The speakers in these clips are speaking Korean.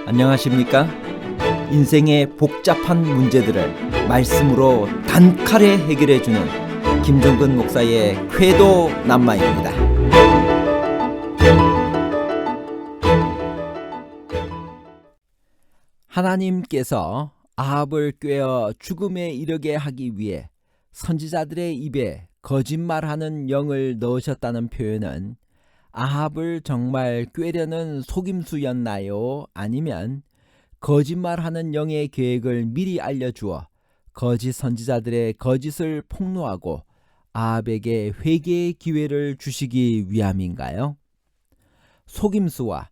안녕하십니까? 인생의 복잡한 문제들을 말씀으로 단칼에 해결해주는 김종근 목사의 쾌도 남마입니다. 하나님께서 아합을 꾀어 죽음에 이르게 하기 위해 선지자들의 입에 거짓말하는 영을 넣으셨다는 표현은 아합을 정말 꾀려는 속임수였나요? 아니면 거짓말하는 영의 계획을 미리 알려주어 거짓 선지자들의 거짓을 폭로하고 아합에게 회개의 기회를 주시기 위함인가요? 속임수와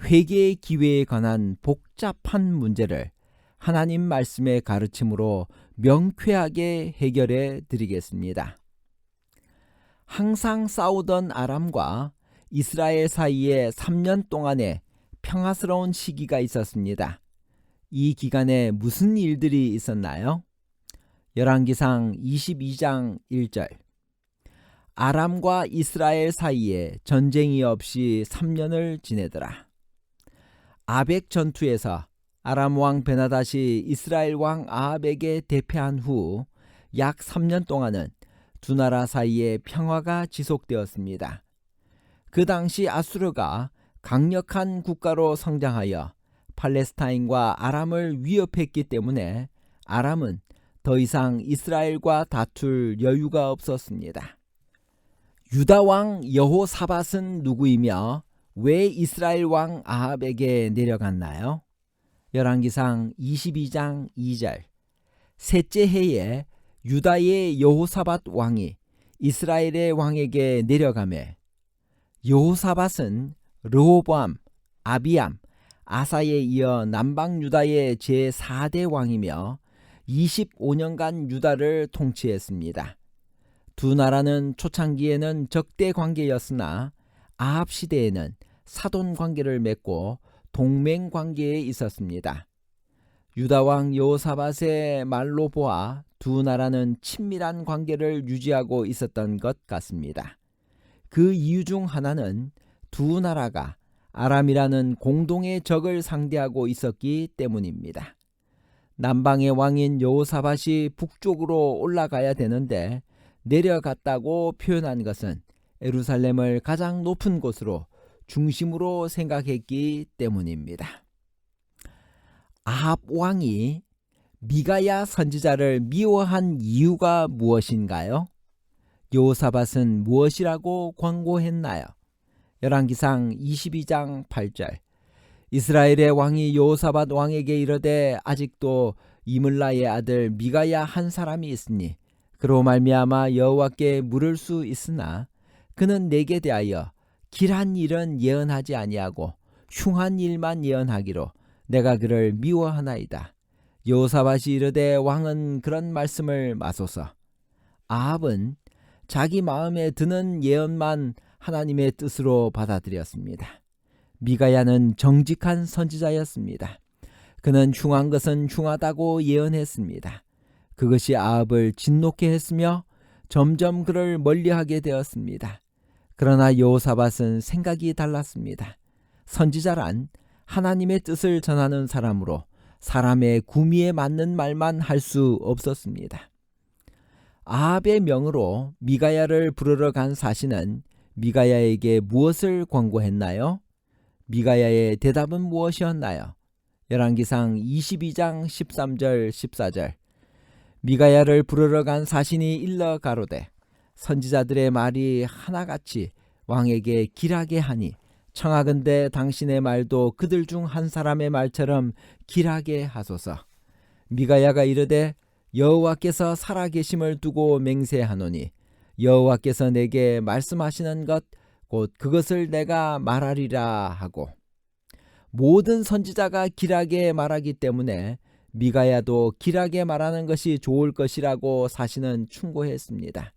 회개의 기회에 관한 복잡한 문제를 하나님 말씀의 가르침으로 명쾌하게 해결해 드리겠습니다. 항상 싸우던 아람과 이스라엘 사이에 3년 동안의 평화스러운 시기가 있었습니다. 이 기간에 무슨 일들이 있었나요? 열왕기상 22장 1절. 아람과 이스라엘 사이에 전쟁이 없이 3년을 지내더라. 아벡 전투에서 아람 왕 베나닷이 이스라엘 왕 아합에게 대패한 후 약 3년 동안은 두 나라 사이에 평화가 지속되었습니다. 그 당시 아수르가 강력한 국가로 성장하여 팔레스타인과 아람을 위협했기 때문에 아람은 더 이상 이스라엘과 다툴 여유가 없었습니다. 유다 왕 여호사밧은 누구이며 왜 이스라엘 왕 아합에게 내려갔나요? 열왕기상 22장 2절. 셋째 해에 유다의 여호사밧 왕이 이스라엘의 왕에게 내려가매 여호사밧은 르호보암, 아비암, 아사에 이어 남방 유다의 제4대 왕이며 25년간 유다를 통치했습니다. 두 나라는 초창기에는 적대 관계였으나 아합 시대에는 사돈 관계를 맺고 동맹 관계에 있었습니다. 유다 왕 여호사밧의 말로 보아 두 나라는 친밀한 관계를 유지하고 있었던 것 같습니다. 그 이유 중 하나는 두 나라가 아람이라는 공동의 적을 상대하고 있었기 때문입니다. 남방의 왕인 여호사밧이 북쪽으로 올라가야 되는데 내려갔다고 표현한 것은 예루살렘을 가장 높은 곳으로 중심으로 생각했기 때문입니다. 아합 왕이 미가야 선지자를 미워한 이유가 무엇인가요? 여호사밧은 무엇이라고 권고했나요? 열왕기상 22장 8절. 이스라엘의 왕이 여호사밧 왕에게 이르되 아직도 이물라의 아들 미가야 한 사람이 있으니 그로 말미암아 여호와께 물을 수 있으나 그는 내게 대하여 길한 일은 예언하지 아니하고 흉한 일만 예언하기로 내가 그를 미워하나이다. 여호사밧이 이르되 왕은 그런 말씀을 마소서. 아합은 자기 마음에 드는 예언만 하나님의 뜻으로 받아들였습니다. 미가야는 정직한 선지자였습니다. 그는 흉한 것은 흉하다고 예언했습니다. 그것이 아합을 진노케 했으며 점점 그를 멀리하게 되었습니다. 그러나 여호사밧은 생각이 달랐습니다. 선지자란 하나님의 뜻을 전하는 사람으로 사람의 구미에 맞는 말만 할 수 없었습니다. 아합의 명으로 미가야를 부르러 간 사신은 미가야에게 무엇을 권고했나요? 미가야의 대답은 무엇이었나요? 열왕기상 22장 13절 14절. 미가야를 부르러 간 사신이 일러 가로되 선지자들의 말이 하나같이 왕에게 길하게 하니 청하건대 당신의 말도 그들 중 한 사람의 말처럼 길하게 하소서. 미가야가 이르되 여호와께서 살아계심을 두고 맹세하노니 여호와께서 내게 말씀하시는 것 곧 그것을 내가 말하리라 하고. 모든 선지자가 길하게 말하기 때문에 미가야도 길하게 말하는 것이 좋을 것이라고 사신은 충고했습니다.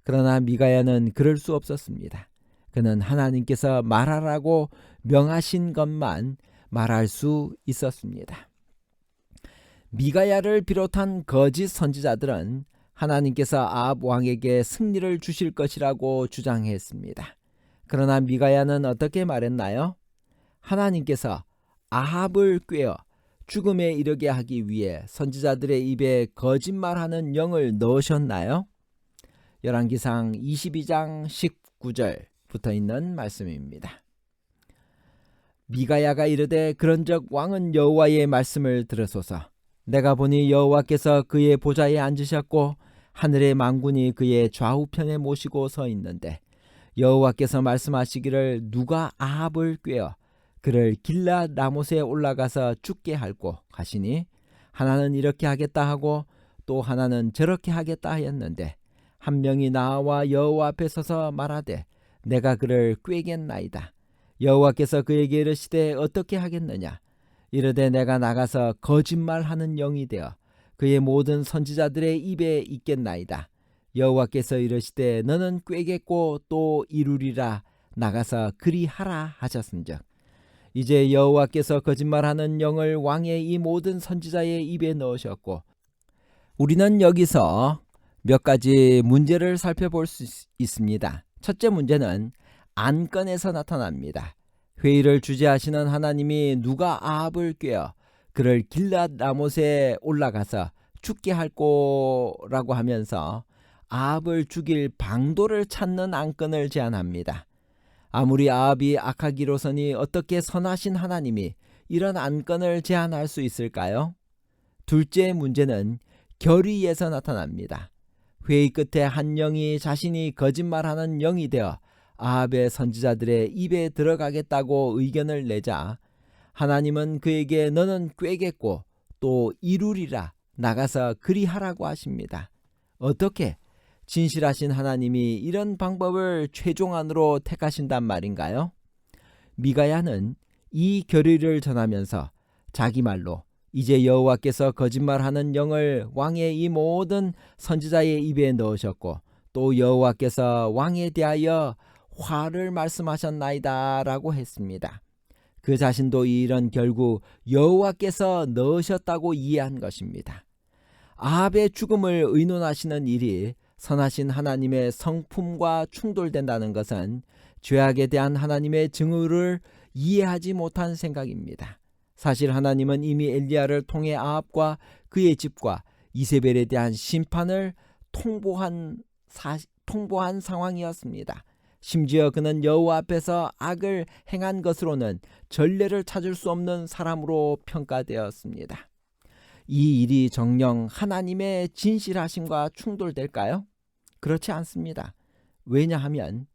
그러나 미가야는 그럴 수 없었습니다. 그는 하나님께서 말하라고 명하신 것만 말할 수 있었습니다. 미가야를 비롯한 거짓 선지자들은 하나님께서 아합 왕에게 승리를 주실 것이라고 주장했습니다. 그러나 미가야는 어떻게 말했나요? 하나님께서 아합을 꾀어 죽음에 이르게 하기 위해 선지자들의 입에 거짓말하는 영을 넣으셨나요? 열왕기상 22장 19절부터 있는 말씀입니다. 미가야가 이르되 그런즉 왕은 여호와의 말씀을 들으소서. 내가 보니 여호와께서 그의 보좌에 앉으셨고 하늘의 만군이 그의 좌우편에 모시고 서 있는데 여호와께서 말씀하시기를 누가 아합을 꾀어 그를 길앗 라못에 올라가서 죽게 할꼬 하시니 하나는 이렇게 하겠다 하고 또 하나는 저렇게 하겠다 하였는데 한 명이 나와 여호와 앞에 서서 말하되 내가 그를 꾀겠나이다. 여호와께서 그에게 이르시되 어떻게 하겠느냐. 이르되 내가 나가서 거짓말하는 영이 되어 그의 모든 선지자들의 입에 있겠나이다. 여호와께서 이르시되 너는 꾀겠고 또 이루리라. 나가서 그리하라 하셨은즉 이제 여호와께서 거짓말하는 영을 왕의 이 모든 선지자의 입에 넣으셨고 우리는 여기서 몇 가지 문제를 살펴볼 수 있습니다. 첫째 문제는 안건에서 나타납니다. 회의를 주재하시는 하나님이 누가 아합을 꾀어 그를 길앗 라못에 올라가서 죽게 할 거라고 하면서 아합을 죽일 방도를 찾는 안건을 제안합니다. 아무리 아합이 악하기로서니 어떻게 선하신 하나님이 이런 안건을 제안할 수 있을까요? 둘째 문제는 결의에서 나타납니다. 회의 끝에 한 영이 자신이 거짓말하는 영이 되어 아합의 선지자들의 입에 들어가겠다고 의견을 내자 하나님은 그에게 너는 꾀겠고 또 이루리라. 나가서 그리하라고 하십니다. 어떻게 진실하신 하나님이 이런 방법을 최종안으로 택하신단 말인가요? 미가야는 이 결의를 전하면서 자기 말로 이제 여호와께서 거짓말하는 영을 왕의 이 모든 선지자의 입에 넣으셨고 또 여호와께서 왕에 대하여 화를 말씀하셨나이다 라고 했습니다. 그 자신도 이 일은 결국 여호와께서 넣으셨다고 이해한 것입니다. 아합의 죽음을 의논하시는 일이 선하신 하나님의 성품과 충돌된다는 것은 죄악에 대한 하나님의 증오를 이해하지 못한 생각입니다. 사실 하나님은 이미 엘리야를 통해 아합과 그의 집과 이세벨에 대한 심판을 통보한 상황이었습니다. 심지어 그는 여호와 앞에서 악을 행한 것으로는 전례를 찾을 수 없는 사람으로 평가되었습니다. 이 일이 정녕 하나님의 진실하심과 충돌될까요? 그렇지 않습니다. 왜냐하면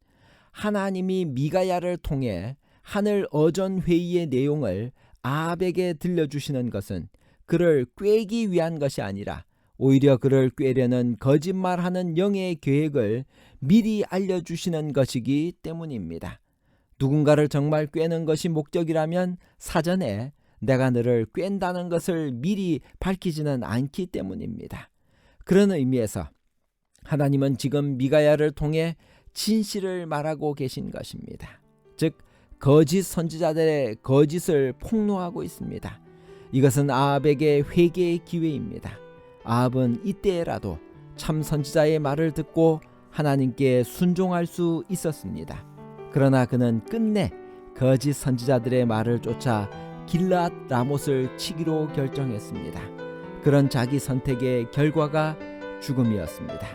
하나님이 미가야를 통해 하늘 어전 회의의 내용을 아합에게 들려주시는 것은 그를 꾀기 위한 것이 아니라 오히려 그를 꾀려는 거짓말하는 영의 계획을 미리 알려주시는 것이기 때문입니다. 누군가를 정말 꾀는 것이 목적이라면 사전에 내가 너를 꾀다는 것을 미리 밝히지는 않기 때문입니다. 그런 의미에서 하나님은 지금 미가야를 통해 진실을 말하고 계신 것입니다. 즉 거짓 선지자들의 거짓을 폭로하고 있습니다. 이것은 아합에게 회개의 기회입니다. 아합은 이때라도 참 선지자의 말을 듣고 하나님께 순종할 수 있었습니다. 그러나 그는 끝내 거짓 선지자들의 말을 쫓아 길앗 라못을 치기로 결정했습니다. 그런 자기 선택의 결과가 죽음이었습니다.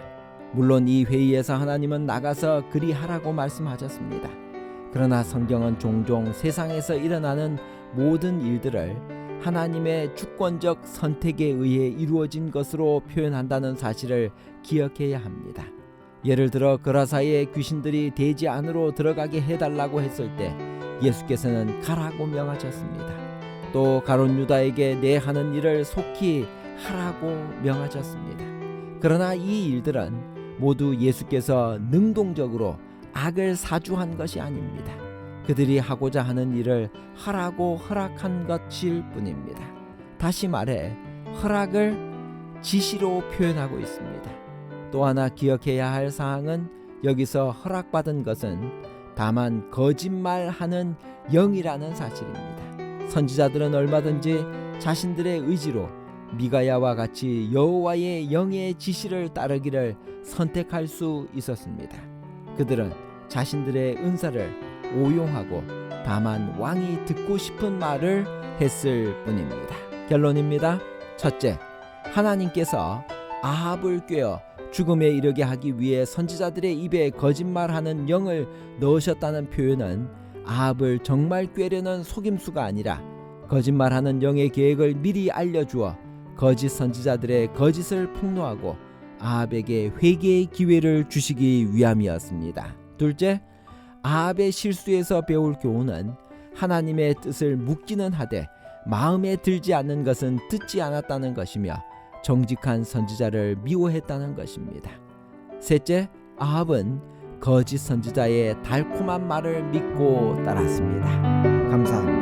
물론 이 회의에서 하나님은 나가서 그리하라고 말씀하셨습니다. 그러나 성경은 종종 세상에서 일어나는 모든 일들을 하나님의 주권적 선택에 의해 이루어진 것으로 표현한다는 사실을 기억해야 합니다. 예를 들어 거라사의 귀신들이 대지 안으로 들어가게 해달라고 했을 때 예수께서는 가라고 명하셨습니다. 또 가룟 유다에게 내 하는 일을 속히 하라고 명하셨습니다. 그러나 이 일들은 모두 예수께서 능동적으로 악을 사주한 것이 아닙니다. 그들이 하고자 하는 일을 하라고 허락한 것일 뿐입니다. 다시 말해 허락을 지시로 표현하고 있습니다. 또 하나 기억해야 할 사항은 여기서 허락받은 것은 다만 거짓말하는 영이라는 사실입니다. 선지자들은 얼마든지 자신들의 의지로 미가야와 같이 여호와의 영의 지시를 따르기를 선택할 수 있었습니다. 그들은 자신들의 은사를 오용하고 다만 왕이 듣고 싶은 말을 했을 뿐입니다. 결론입니다. 첫째, 하나님께서 아합을 꾀어 죽음에 이르게 하기 위해 선지자들의 입에 거짓말하는 영을 넣으셨다는 표현은 아합을 정말 꾀려는 속임수가 아니라 거짓말하는 영의 계획을 미리 알려주어 거짓 선지자들의 거짓을 폭로하고 아합에게 회개의 기회를 주시기 위함이었습니다. 둘째, 아합의 실수에서 배울 교훈은 하나님의 뜻을 묻기는 하되 마음에 들지 않는 것은 듣지 않았다는 것이며 정직한 선지자를 미워했다는 것입니다. 셋째, 아합은 거짓 선지자의 달콤한 말을 믿고 따랐습니다. 감사합니다.